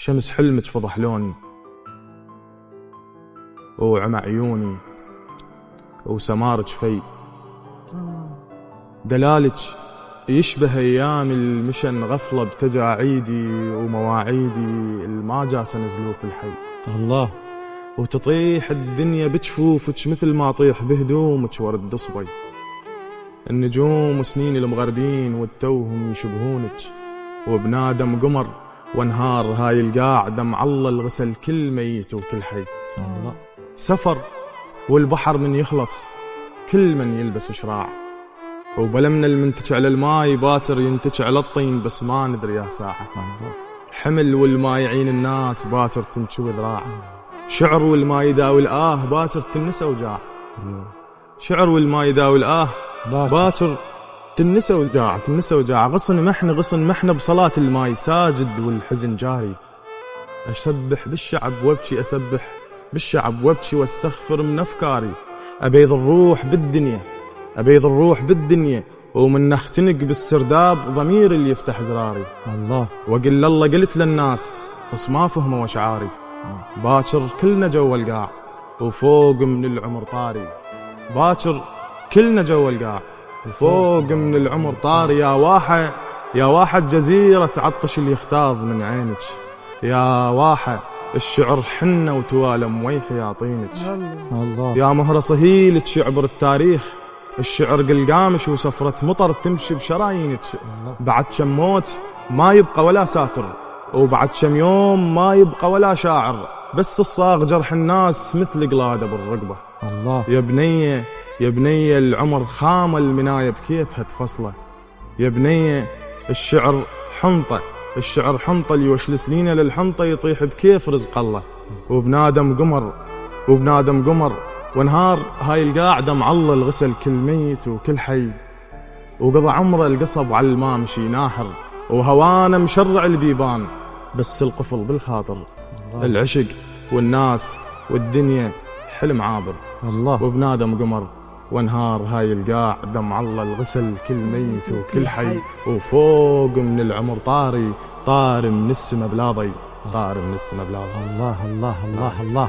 شمس حلمك فضح لوني وعمى عيوني وسمارك في دلالك يشبه أيام المشن غفلة بتجاعيدي ومواعيدي الما جاس نزلوا في الحي. الله. وتطيح الدنيا بجفوفك مثل ما طيح بهدومك ورد صبي. النجوم وسنين المغربين والتوهم يشبهونك وبنادم قمر وانهار هاي القاع دم علل غسل كل ميت وكل حي. الله. سفر والبحر من يخلص كل من يلبس شراع وبلمنا المنتج على الماي باتر ينتج على الطين بس ما ندري يا ساحة. حمل والما يعين الناس باتر تنشوي ذراع. شعر والما يداوي الآه باتر تنسى وجاع. شعر والما يداوي الآه باتر تنسى وجاع. غصن محن بصلاة الماي ساجد والحزن جاري. أسبح بالشعب وابكي أسبح بالشعب وابكي واستغفر من أفكاري. أبيض الروح بالدنيا ومن نختنق بالسرداب ضمير اللي يفتح ذراري. الله. وقل الله قلت للناس بس ما فهموا أشعاري. باكر كلنا جوا القاع وفوق من العمر طاري. باكر كلنا جوا القاع وفوق من العمر طاري. يا واحد جزيرة عطش اللي يختاض من عينك. يا واحد الشعر حنة وتوالى مويح يا طينك. الله. يا مهر صهيلك شعبر التاريخ. الشعر قلقامش وسفرة مطر تمشي بشرايينك. بعد شم موت ما يبقى ولا ساتر وبعد شم يوم ما يبقى ولا شاعر بس الصاغ جرح الناس مثل قلادة بالرقبة. الله. يا بنية العمر خام المناية بكيفها تفصله. يا بنية الشعر حنطة اللي يوشل سنينه للحنطة يطيح بكيف رزق الله. وبنادم قمر ونهار هاي القاعدة معلل غسل كل ميت وكل حي. وقضى عمره القصب على الماء مشي ناحر وهوانا مشرع البيبان بس القفل بالخاطر. العشق والناس والدنيا حلم عابر. الله. وبنادم قمر وانهار هاي القاع دم علل غسل كل ميت وكل حي. وفوق من العمر طاري من السما بلاضي. الله الله الله الله الله.